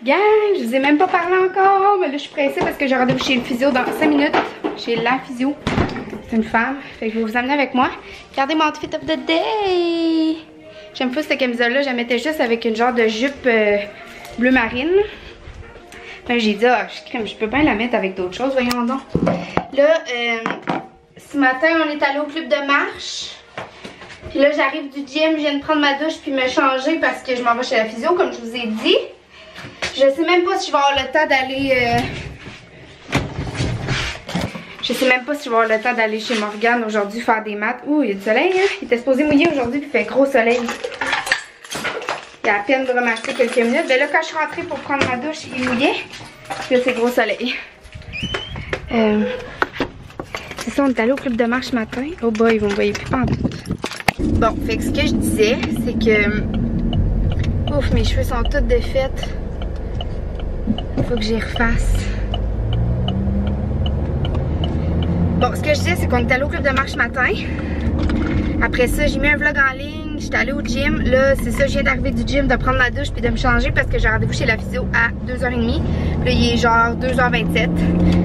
Gang, je vous ai même pas parlé encore, mais là je suis pressée parce que j'ai rendez-vous chez le physio dans 5 minutes. Chez la physio. C'est une femme, fait que je vais vous amener avec moi. Regardez mon outfit of the day. J'aime pas cette camisole-là, je la mettais juste avec une genre de jupe bleu marine. Ben, j'ai dit, ah, je peux bien la mettre avec d'autres choses, voyons donc. Là, ce matin, on est allé au club de marche. Puis là, j'arrive du gym, je viens de prendre ma douche puis me changer parce que je m'en vais chez la physio, comme je vous ai dit. Je sais même pas si je vais avoir le temps d'aller... Je sais même pas si je vais avoir le temps d'aller chez Morgane aujourd'hui faire des maths. Ouh, il y a du soleil, hein? Il était supposé mouiller aujourd'hui puis il fait gros soleil. Il y a à peine vraiment acheté quelques minutes. Ben là, quand je suis rentrée pour prendre ma douche, il mouillait. Puis là, c'est gros soleil. C'est ça, on est allé au club de marche ce matin. Oh boy, ils vont me voyer plus pendant. Bon, fait que ce que je disais, c'est que... Ouf, mes cheveux sont tous défaits. Faut que j'y refasse. Bon, ce que je disais, c'est qu'on est allé au club de marche ce matin. Après ça, j'ai mis un vlog en ligne. J'étais allée au gym. Là, c'est ça, je viens d'arriver du gym, de prendre ma douche puis de me changer parce que j'ai rendez-vous chez la physio à 2h30. Puis là, il est genre 2h27.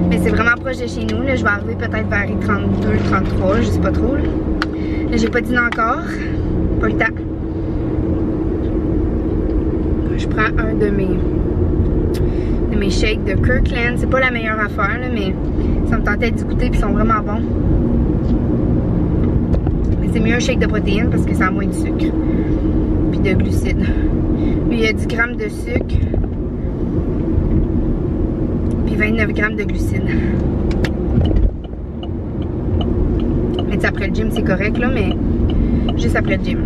Mais c'est vraiment proche de chez nous. Là, je vais arriver peut-être vers les 32, 33, je sais pas trop. Là, j'ai pas dîné encore. Pas le temps. Je prends un de mes shakes de Kirkland. C'est pas la meilleure affaire, là, mais ça me tentait d'y goûter puis ils sont vraiment bons. Mais c'est mieux un shake de protéines parce que ça a moins de sucre. Puis de glucides. Lui, il y a 10 grammes de sucre. Puis 29 grammes de glucides. Mais tu sais, après le gym, c'est correct, là, mais juste après le gym.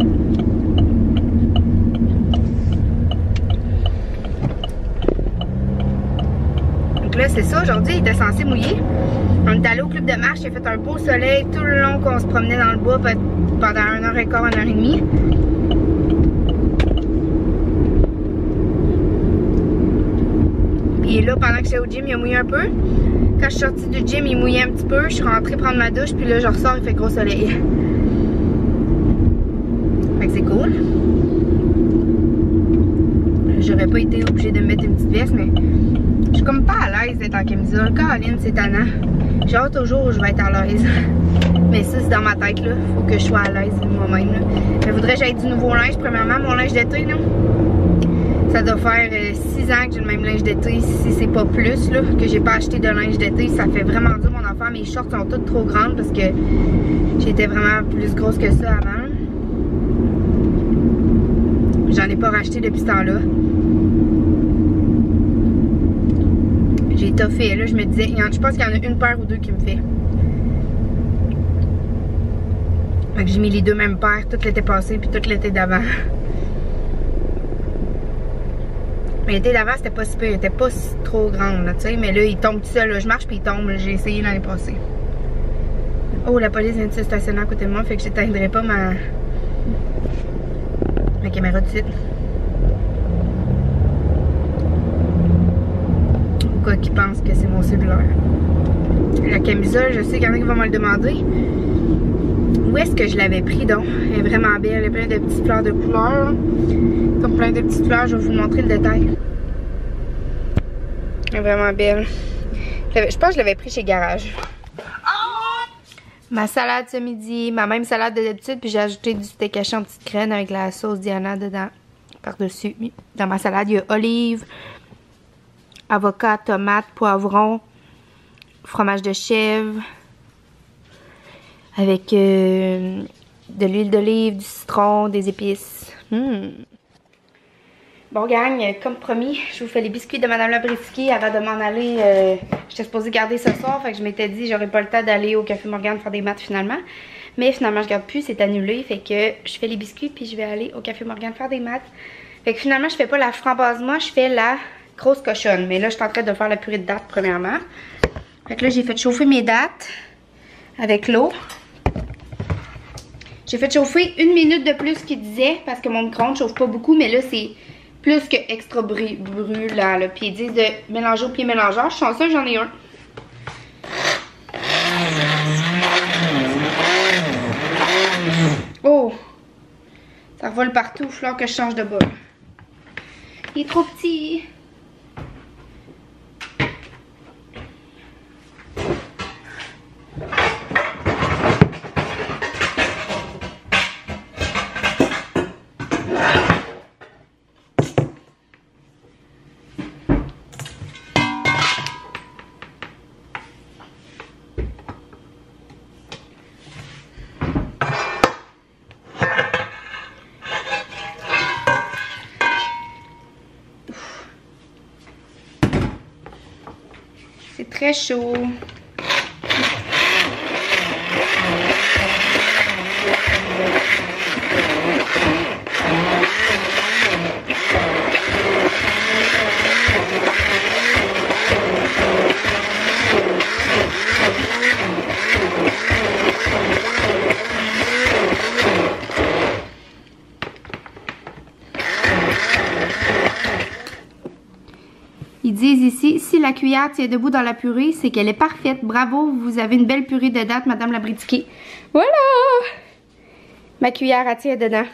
Là, c'est ça, aujourd'hui, il était censé mouiller. On est allé au club de marche, il a fait un beau soleil tout le long qu'on se promenait dans le bois pendant 1h15, 1h30. Puis là, pendant que j'étais au gym, il a mouillé un peu. Quand je suis sortie du gym, il mouillait un petit peu. Je suis rentrée prendre ma douche, puis là, je ressors, il fait gros soleil. Fait que c'est cool. J'aurais pas été obligée de me mettre une petite veste, mais... Je suis comme pas à l'aise d'être en camisole. Caroline, c'est tannant. J'ai hâte au jour où je vais être à l'aise. Mais ça, c'est dans ma tête, là. Faut que je sois à l'aise moi-même, là. Mais voudrais que j'aille du nouveau linge. Premièrement, mon linge d'été, là. Ça doit faire 6 ans que j'ai le même linge d'été, si c'est pas plus, là, que j'ai pas acheté de linge d'été. Ça fait vraiment dur, mon affaire. Mes shorts sont toutes trop grandes parce que j'étais vraiment plus grosse que ça avant. J'en ai pas racheté depuis ce temps-là. J'ai étoffé, là, je me disais, je pense qu'il y en a une paire ou deux qui me fait. Fait que j'ai mis les deux mêmes paires, tout l'été passé puis tout l'été d'avant. Mais l'été d'avant, c'était pas si peu, il était pas si trop grande, tu sais, mais là, il tombe tout seul, là. Je marche puis il tombe, j'ai essayé l'année passée. Oh, la police vient de se stationner à côté de moi, fait que j'éteindrai pas ma caméra tout de suite. Quoi qu'ils pensent que c'est mon cellulaire. La camisole, je sais qu'il y en a qui vont me le demander. Où est-ce que je l'avais pris donc? Elle est vraiment belle, elle a plein de petites fleurs de couleur. Comme plein de petites fleurs, je vais vous montrer le détail. Elle est vraiment belle. Je pense que je l'avais pris chez Garage. Ma salade ce midi, ma même salade de d'habitude, puis j'ai ajouté du steak haché en petites graines avec la sauce Diana dedans, par-dessus. Dans ma salade, il y a olives, avocat, tomate, poivron, fromage de chèvre, avec de l'huile d'olive, du citron, des épices. Bon gang, comme promis, je vous fais les biscuits de Madame Labriski avant de m'en aller. J'étais supposée garder ce soir, fait que je m'étais dit j'aurais pas le temps d'aller au Café Morgane faire des maths finalement. Mais finalement je garde plus, c'est annulé, fait que je fais les biscuits puis je vais aller au Café Morgane faire des maths. Fait que finalement je fais pas la framboise moi, je fais la grosse cochonne. Mais là je suis en train de faire la purée de dattes premièrement. Fait que là j'ai fait chauffer mes dattes avec l'eau. J'ai fait chauffer 1 minute de plus qu'il disait parce que mon micro-ondes chauffe pas beaucoup, mais là c'est plus que extra brûlant là. Puis ils disent de mélanger au pied mélangeur. Je suis chanceuse, j'en ai un. Oh! Ça vole partout, il va falloir que je change de bol. Il est trop petit. très chaud. Ils disent ici, si la cuillère tient debout dans la purée, c'est qu'elle est parfaite. Bravo, vous avez une belle purée de date, Madame la Britiquée. Voilà! Ma cuillère, elle tient dedans.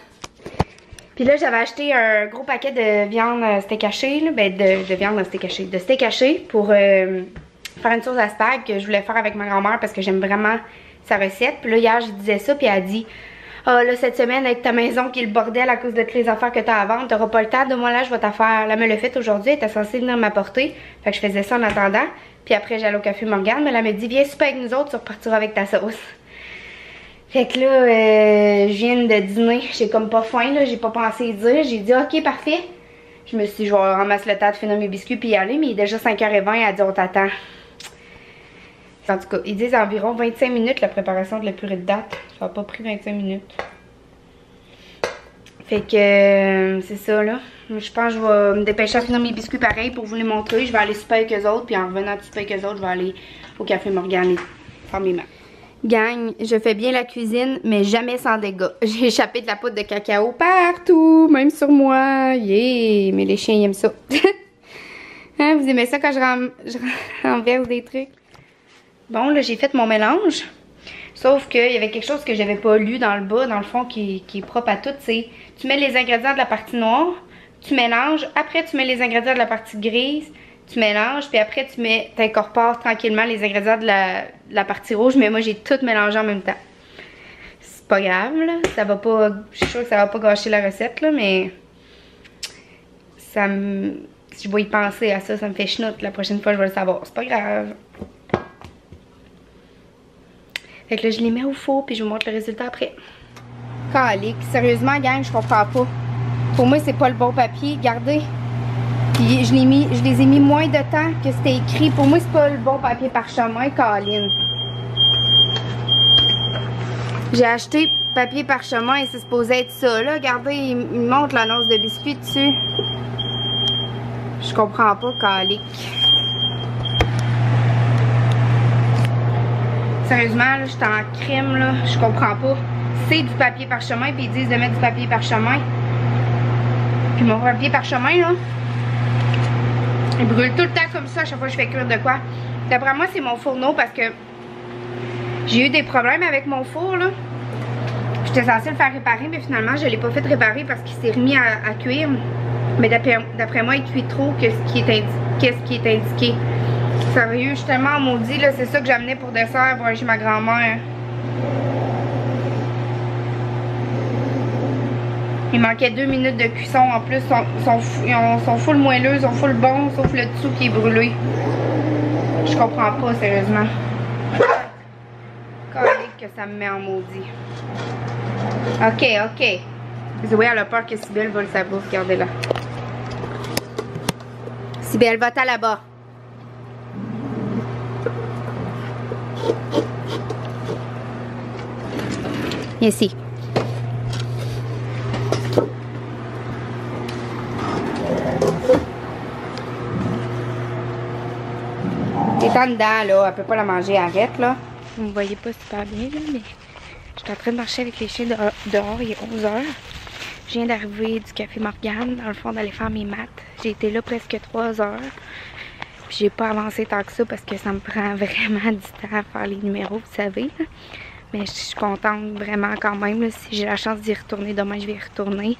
Puis là, j'avais acheté un gros paquet de viande steak haché, là. Ben, de viande steak haché. De steak haché pour faire une sauce à spag que je voulais faire avec ma grand-mère parce que j'aime vraiment sa recette. Puis là, hier, je disais ça, puis elle a dit... Ah là, cette semaine, avec ta maison qui est le bordel à cause de toutes les affaires que t'as à vendre, t'auras pas le temps, de moi là, je vais t'en faire. Là, me l'a fait aujourd'hui, elle était censée venir m'apporter. Fait que je faisais ça en attendant. Puis après, j'allais au café Morgane, mais elle me dit, viens super avec nous autres, tu repartiras avec ta sauce. Fait que là, je viens de dîner, j'ai comme pas faim, là, j'ai pas pensé y dire. J'ai dit, ok, parfait. Je me suis dit, je vais ramasser le temps de finir mes biscuits puis y aller, mais il est déjà 5h20, elle a dit, on t'attend. En tout cas, ils disent environ 25 minutes la préparation de la purée de date. Ça n'a pas pris 25 minutes. Fait que c'est ça là. Je pense que je vais me dépêcher à finir mes biscuits pareil pour vous les montrer. Je vais aller souper avec eux autres. Puis en revenant de souper avec eux autres, je vais aller au café Morgane faire mes mains. Gang, je fais bien la cuisine, mais jamais sans dégâts. J'ai échappé de la poudre de cacao partout, même sur moi. Yeah! Mais les chiens ils aiment ça. Hein, vous aimez ça quand je renverse des trucs? Bon, là, j'ai fait mon mélange. Sauf qu'il y avait quelque chose que j'avais pas lu dans le bas, dans le fond, qui est propre à tout. C'est, tu mets les ingrédients de la partie noire, tu mélanges. Après, tu mets les ingrédients de la partie grise, tu mélanges. Puis après, t'incorpores tranquillement les ingrédients de la partie rouge. Mais moi, j'ai tout mélangé en même temps. C'est pas grave, là. Ça va pas... Je suis sûre que ça va pas gâcher la recette, là, mais... Ça me... Si je vais y penser à ça, ça me fait chenoute. La prochaine fois, je vais le savoir. C'est pas grave. Fait que là, je les mets au four puis je vous montre le résultat après. Calique, sérieusement, gang, je comprends pas. Pour moi, c'est pas le bon papier. Regardez. Puis je les ai mis moins de temps que c'était écrit. Pour moi, c'est pas le bon papier parchemin, Caline. J'ai acheté papier parchemin et c'est supposé être ça. Là, regardez, il montre l'annonce de biscuits dessus. Je comprends pas, Calique. Sérieusement, là, je suis en crime, là. Je comprends pas. C'est du papier parchemin, puis ils disent de mettre du papier parchemin. Puis mon papier parchemin, là, il brûle tout le temps comme ça à chaque fois que je fais cuire de quoi. D'après moi, c'est mon fourneau parce que j'ai eu des problèmes avec mon four, là. J'étais censée le faire réparer, mais finalement, je l'ai pas fait réparer parce qu'il s'est remis à cuire. Mais d'après moi, il cuit trop qu'est-ce qui est indiqué. Sérieux, je suis tellement maudit, là, c'est ça que j'amenais pour dessert pour aller chez ma grand-mère. Il manquait 2 minutes de cuisson en plus, ils sont full moelleux, ils sont full bons, sauf le dessous qui est brûlé. Je comprends pas, sérieusement. Calique que ça me met en maudit. Ok. Zoé, elle a peur que Sybelle vole sa bouffe, regardez-la. Sybelle, va-t'en là-bas. Ici. Elle est en dedans, là. Elle peut pas la manger. Arrête, là. Vous me voyez pas super bien, là, mais je suis en train de marcher avec les chiens dehors. Il est 11h. Je viens d'arriver du café Morgane, dans le fond, d'aller faire mes maths. J'ai été là presque 3 heures. Puis j'ai pas avancé tant que ça parce que ça me prend vraiment du temps à faire les numéros, vous savez, là. Mais je suis contente vraiment quand même, là. Si j'ai la chance d'y retourner demain, je vais y retourner.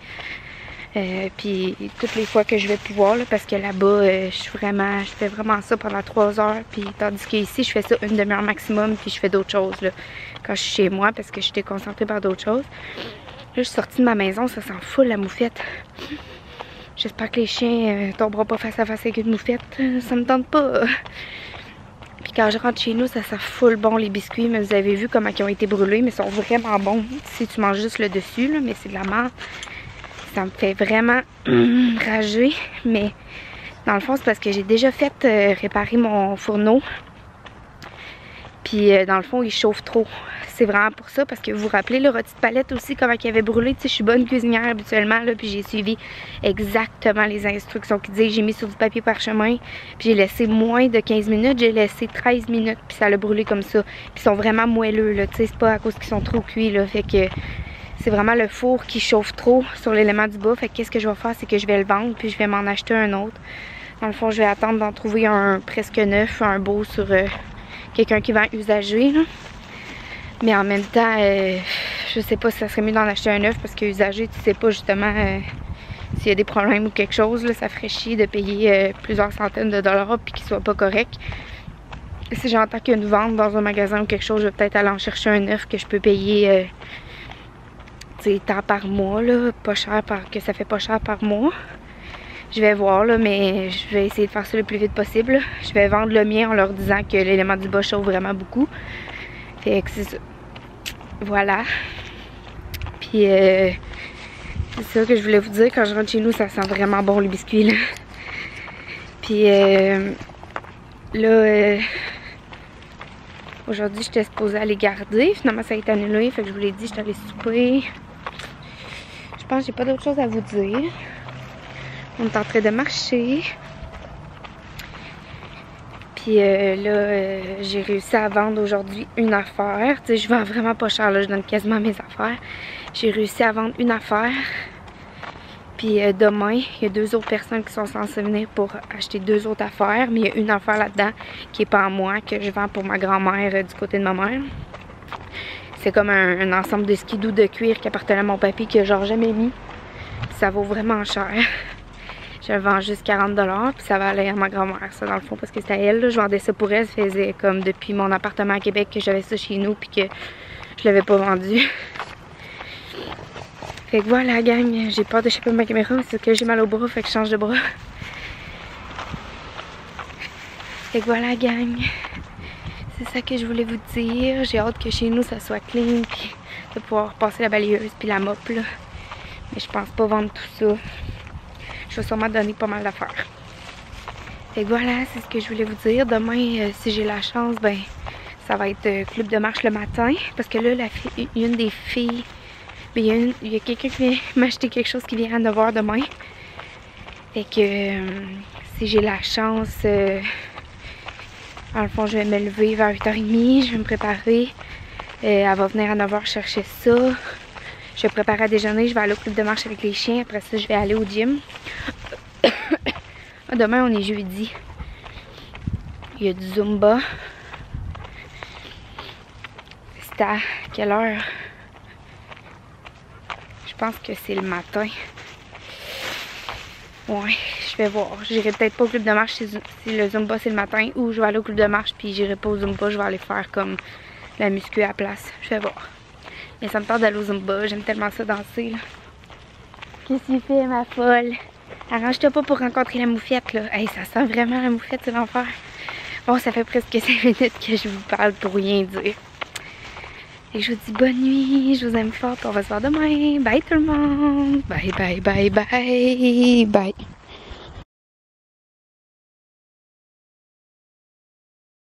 Puis toutes les fois que je vais pouvoir, là, parce que là-bas, je fais vraiment ça pendant 3 heures. Puis tandis qu'ici, je fais ça une demi-heure maximum, puis je fais d'autres choses là, quand je suis chez moi parce que j'étais concentrée par d'autres choses. Là, je suis sortie de ma maison, ça sent full la moufette. J'espère que les chiens tomberont pas face à face avec une moufette. Ça me tente pas. Puis quand je rentre chez nous, ça sent full bon les biscuits. Mais vous avez vu comment ils ont été brûlés, mais ils sont vraiment bons. Si tu manges juste le dessus, là, mais c'est de la merde. Ça me fait vraiment rager. Mais dans le fond, c'est parce que j'ai déjà fait réparer mon fourneau. Puis dans le fond, il chauffe trop. C'est vraiment pour ça, parce que vous vous rappelez le rôti de palette aussi, comment il avait brûlé. Tu sais, je suis bonne cuisinière habituellement, là, puis j'ai suivi exactement les instructions qui disaient. J'ai mis sur du papier parchemin, puis j'ai laissé moins de 15 minutes, j'ai laissé 13 minutes, puis ça l'a brûlé comme ça. Puis ils sont vraiment moelleux, là, tu sais, c'est pas à cause qu'ils sont trop cuits, là, fait que c'est vraiment le four qui chauffe trop sur l'élément du bas. Fait que qu'est-ce que je vais faire, c'est que je vais le vendre, puis je vais m'en acheter un autre. Dans le fond, je vais attendre d'en trouver un presque neuf, un beau sur quelqu'un qui vend usagé, là. Mais en même temps, je sais pas si ça serait mieux d'en acheter un neuf, parce que usagé, tu sais pas justement s'il y a des problèmes ou quelque chose, là, ça ferait chier de payer plusieurs centaines de dollars puis qu'il soit pas correct. Si j'entends qu'il y a une vente dans un magasin ou quelque chose, je vais peut-être aller en chercher un neuf que je peux payer tant par mois, là, pas cher, que ça fait pas cher par mois. Je vais voir, là, mais je vais essayer de faire ça le plus vite possible, là. Je vais vendre le mien en leur disant que l'élément du bas chauffe vraiment beaucoup. Fait que c'est ça. Voilà. Puis c'est ça que je voulais vous dire. Quand je rentre chez nous, ça sent vraiment bon le biscuit, là. Puis là, aujourd'hui, j'étais supposée aller garder. Finalement, ça a été annulé. Fait que je vous l'ai dit, j'étais allée souper. Je pense que j'ai pas d'autre chose à vous dire. On est en train de marcher. Puis là, j'ai réussi à vendre aujourd'hui une affaire. Tu sais, je vends vraiment pas cher, là, je donne quasiment mes affaires. J'ai réussi à vendre une affaire. Puis demain, il y a 2 autres personnes qui sont censées venir pour acheter 2 autres affaires. Mais il y a une affaire là-dedans qui est pas à moi, que je vends pour ma grand-mère du côté de ma mère. C'est comme un ensemble de skidoo de cuir qui appartenait à mon papy que j'ai jamais mis. Ça vaut vraiment cher. Je le vends juste 40 $, puis ça va aller à ma grand-mère, ça, dans le fond, parce que c'était à elle, là. Je vendais ça pour elle. Ça faisait comme depuis mon appartement à Québec que j'avais ça chez nous, puis que je l'avais pas vendu. Fait que voilà, gang, j'ai peur d'échapper ma caméra, mais c'est que j'ai mal au bras, fait que je change de bras. Fait que voilà, gang, c'est ça que je voulais vous dire. J'ai hâte que chez nous, ça soit clean, puis de pouvoir passer la balayeuse, puis la mop, là. Mais je pense pas vendre tout ça. Je vais sûrement donner pas mal d'affaires. Fait que voilà, c'est ce que je voulais vous dire. Demain, si j'ai la chance, ben ça va être club de marche le matin. Parce que là, une des filles, ben, il y a quelqu'un qui vient m'acheter quelque chose qui vient à 9 h demain. Fait que si j'ai la chance, dans le fond, je vais me lever vers 8 h 30, je vais me préparer. Elle va venir à 9 h chercher ça. Je vais préparer à déjeuner, je vais aller au club de marche avec les chiens. Après ça, je vais aller au gym. Demain, on est jeudi. Il y a du Zumba. C'est à quelle heure? Je pense que c'est le matin. Ouais, je vais voir. J'irai peut-être pas au club de marche si le Zumba c'est le matin, ou je vais aller au club de marche puis j'irai pas au Zumba, je vais aller faire comme la muscu à la place. Je vais voir. Mais ça me tente d'aller au Zumba, j'aime tellement ça danser, là. Qu'est-ce que tu fais, ma folle? Arrange-toi pas pour rencontrer la moufette, là. Hey, ça sent vraiment la moufette, c'est l'enfer. Bon, ça fait presque 5 minutes que je vous parle pour rien dire. Et je vous dis bonne nuit, je vous aime fort, on va se voir demain. Bye tout le monde! Bye, bye, bye, bye, bye!